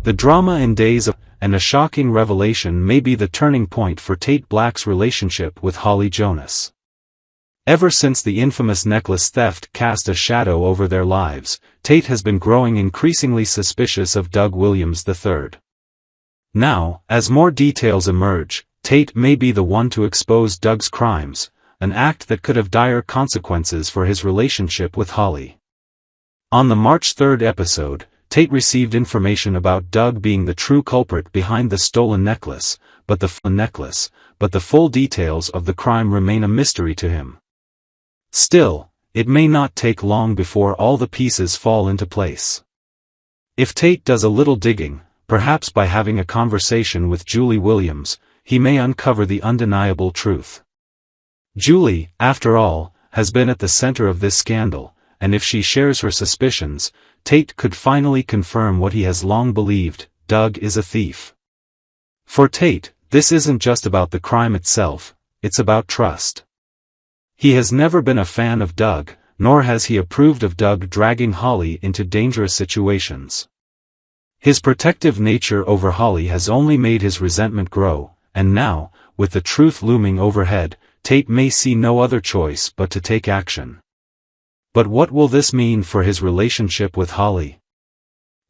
The drama in Days of, and a shocking revelation may be the turning point for Tate Black's relationship with Holly Jonas. Ever since the infamous necklace theft cast a shadow over their lives, Tate has been growing increasingly suspicious of Doug Williams III. Now, as more details emerge, Tate may be the one to expose Doug's crimes, an act that could have dire consequences for his relationship with Holly. On the March 3 episode, Tate received information about Doug being the true culprit behind the stolen necklace, but the full details of the crime remain a mystery to him. Still, it may not take long before all the pieces fall into place. If Tate does a little digging, perhaps by having a conversation with Julie Williams, he may uncover the undeniable truth. Julie, after all, has been at the center of this scandal, and if she shares her suspicions, Tate could finally confirm what he has long believed: Doug is a thief. For Tate, this isn't just about the crime itself, it's about trust. He has never been a fan of Doug, nor has he approved of Doug dragging Holly into dangerous situations. His protective nature over Holly has only made his resentment grow, and now, with the truth looming overhead, Tate may see no other choice but to take action. But what will this mean for his relationship with Holly?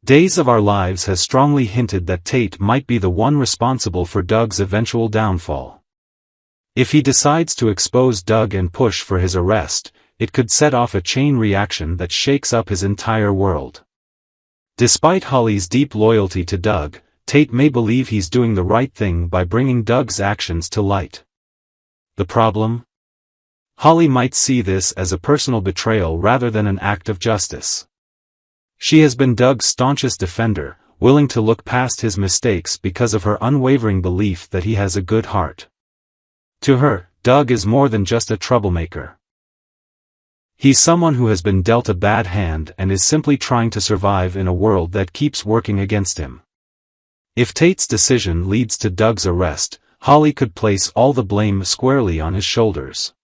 Days of Our Lives has strongly hinted that Tate might be the one responsible for Doug's eventual downfall. If he decides to expose Doug and push for his arrest, it could set off a chain reaction that shakes up his entire world. Despite Holly's deep loyalty to Doug, Tate may believe he's doing the right thing by bringing Doug's actions to light. The problem? Holly might see this as a personal betrayal rather than an act of justice. She has been Doug's staunchest defender, willing to look past his mistakes because of her unwavering belief that he has a good heart. To her, Doug is more than just a troublemaker. He's someone who has been dealt a bad hand and is simply trying to survive in a world that keeps working against him. If Tate's decision leads to Doug's arrest, Holly could place all the blame squarely on his shoulders.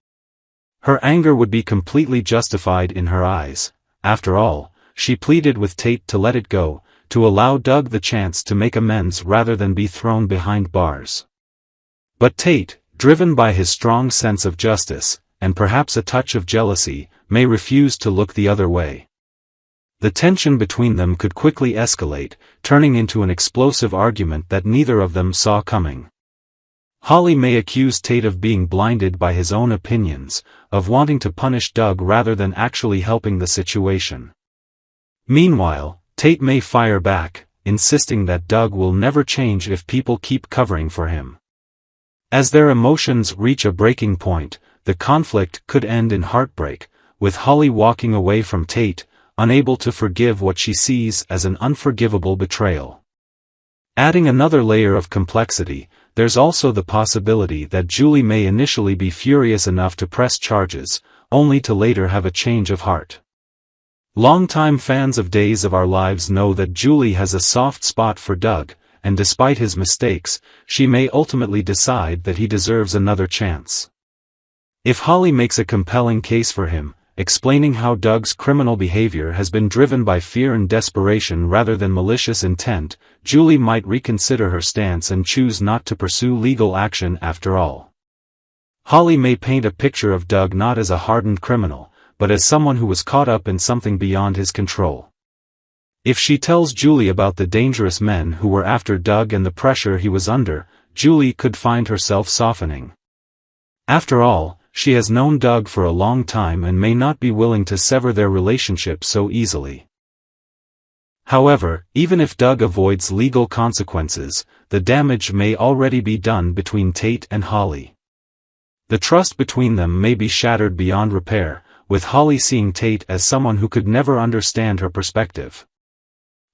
Her anger would be completely justified in her eyes. After all, she pleaded with Tate to let it go, to allow Doug the chance to make amends rather than be thrown behind bars. But Tate, driven by his strong sense of justice, and perhaps a touch of jealousy, may refuse to look the other way. The tension between them could quickly escalate, turning into an explosive argument that neither of them saw coming. Holly may accuse Tate of being blinded by his own opinions, of wanting to punish Doug rather than actually helping the situation. Meanwhile, Tate may fire back, insisting that Doug will never change if people keep covering for him. As their emotions reach a breaking point, the conflict could end in heartbreak, with Holly walking away from Tate, unable to forgive what she sees as an unforgivable betrayal. Adding another layer of complexity, there's also the possibility that Julie may initially be furious enough to press charges, only to later have a change of heart. Longtime fans of Days of Our Lives know that Julie has a soft spot for Doug, and despite his mistakes, she may ultimately decide that he deserves another chance. If Holly makes a compelling case for him, explaining how Doug's criminal behavior has been driven by fear and desperation rather than malicious intent, Julie might reconsider her stance and choose not to pursue legal action after all. Holly may paint a picture of Doug not as a hardened criminal, but as someone who was caught up in something beyond his control. If she tells Julie about the dangerous men who were after Doug and the pressure he was under, Julie could find herself softening. After all, she has known Doug for a long time and may not be willing to sever their relationship so easily. However, even if Doug avoids legal consequences, the damage may already be done between Tate and Holly. The trust between them may be shattered beyond repair, with Holly seeing Tate as someone who could never understand her perspective.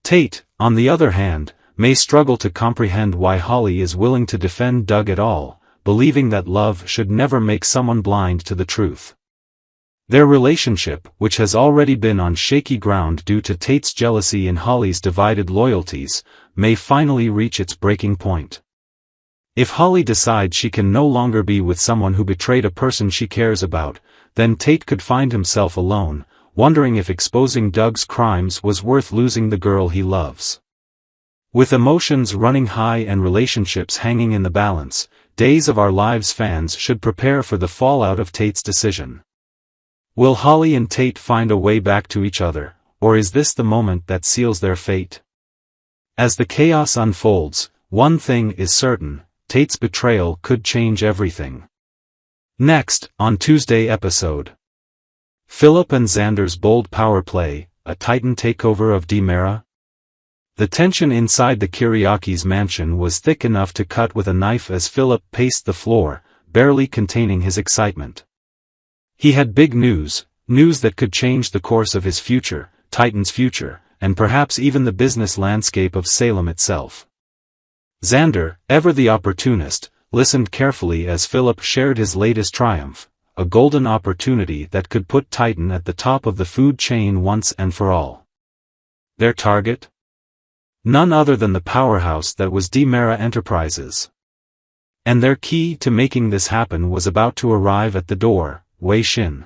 Tate, on the other hand, may struggle to comprehend why Holly is willing to defend Doug at all, believing that love should never make someone blind to the truth. Their relationship, which has already been on shaky ground due to Tate's jealousy and Holly's divided loyalties, may finally reach its breaking point. If Holly decides she can no longer be with someone who betrayed a person she cares about, then Tate could find himself alone, wondering if exposing Doug's crimes was worth losing the girl he loves. With emotions running high and relationships hanging in the balance, Days of Our Lives fans should prepare for the fallout of Tate's decision. Will Holly and Tate find a way back to each other, or is this the moment that seals their fate? As the chaos unfolds, one thing is certain: Tate's betrayal could change everything. Next, on Tuesday episode. Philip and Xander's bold power play, a Titan takeover of DiMera? The tension inside the Kiriakis' mansion was thick enough to cut with a knife as Philip paced the floor, barely containing his excitement. He had big news that could change the course of his future, Titan's future, and perhaps even the business landscape of Salem itself. Xander, ever the opportunist, listened carefully as Philip shared his latest triumph, a golden opportunity that could put Titan at the top of the food chain once and for all. Their target? None other than the powerhouse that was DiMera Enterprises. And their key to making this happen was about to arrive at the door: Wei Shin.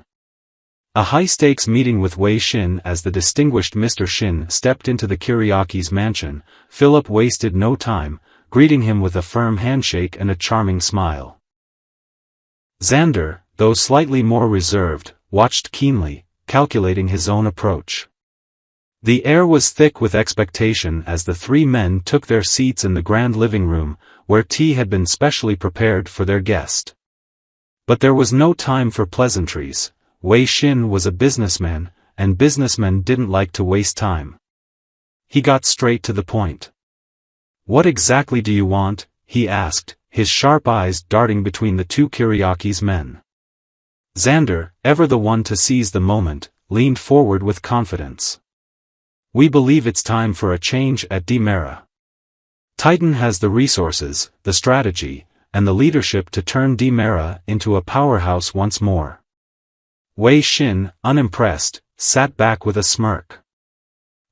A high-stakes meeting with Wei Shin. As the distinguished Mr. Shin stepped into the Kiriakis' mansion, Philip wasted no time, greeting him with a firm handshake and a charming smile. Xander, though slightly more reserved, watched keenly, calculating his own approach. The air was thick with expectation as the three men took their seats in the grand living room, where tea had been specially prepared for their guest. But there was no time for pleasantries. Wei Shin was a businessman, and businessmen didn't like to waste time. He got straight to the point. "What exactly do you want?" he asked, his sharp eyes darting between the two Kiriakis' men. Xander, ever the one to seize the moment, leaned forward with confidence. "We believe it's time for a change at DiMera. Titan has the resources, the strategy, and the leadership to turn DiMera into a powerhouse once more." Wei Shin, unimpressed, sat back with a smirk.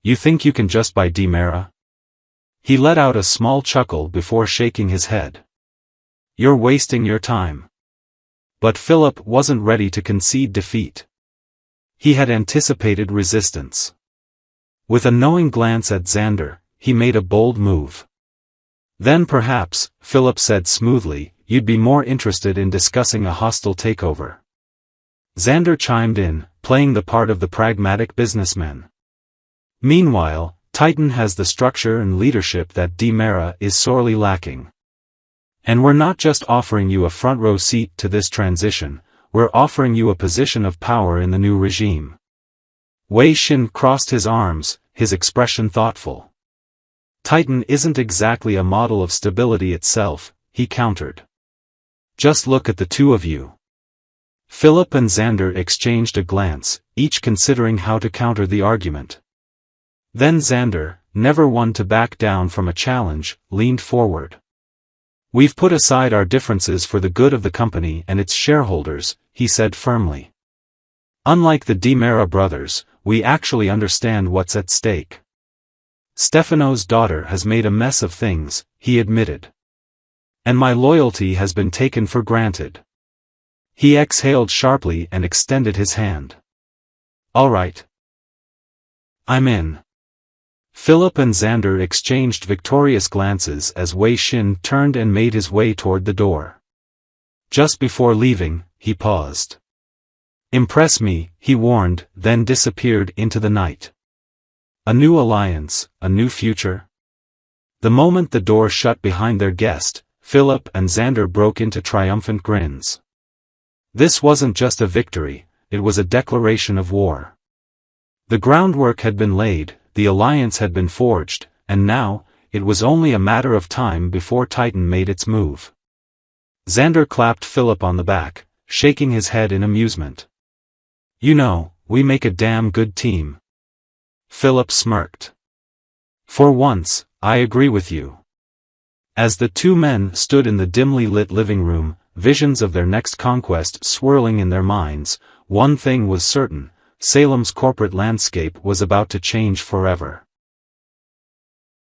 "You think you can just buy DiMera?" He let out a small chuckle before shaking his head. "You're wasting your time." But Philip wasn't ready to concede defeat. He had anticipated resistance. With a knowing glance at Xander, he made a bold move. "Then perhaps," Philip said smoothly, "you'd be more interested in discussing a hostile takeover." Xander chimed in, playing the part of the pragmatic businessman. "Meanwhile, Titan has the structure and leadership that DiMera is sorely lacking. And we're not just offering you a front-row seat to this transition, we're offering you a position of power in the new regime." Wei Shin crossed his arms, his expression thoughtful. "Titan isn't exactly a model of stability itself," he countered. "Just look at the two of you." Philip and Xander exchanged a glance, each considering how to counter the argument. Then Xander, never one to back down from a challenge, leaned forward. "We've put aside our differences for the good of the company and its shareholders," he said firmly. "Unlike the DiMera brothers, we actually understand what's at stake. Stefano's daughter has made a mess of things," he admitted. "And my loyalty has been taken for granted." He exhaled sharply and extended his hand. "All right. I'm in." Philip and Xander exchanged victorious glances as Wei Shin turned and made his way toward the door. Just before leaving, he paused. "Impress me," he warned, then disappeared into the night. A new alliance, a new future? The moment the door shut behind their guest, Philip and Xander broke into triumphant grins. This wasn't just a victory, it was a declaration of war. The groundwork had been laid, the alliance had been forged, and now, it was only a matter of time before Titan made its move. Xander clapped Philip on the back, shaking his head in amusement. "You know, we make a damn good team." Philip smirked. "For once, I agree with you." As the two men stood in the dimly lit living room, visions of their next conquest swirling in their minds, one thing was certain: Salem's corporate landscape was about to change forever.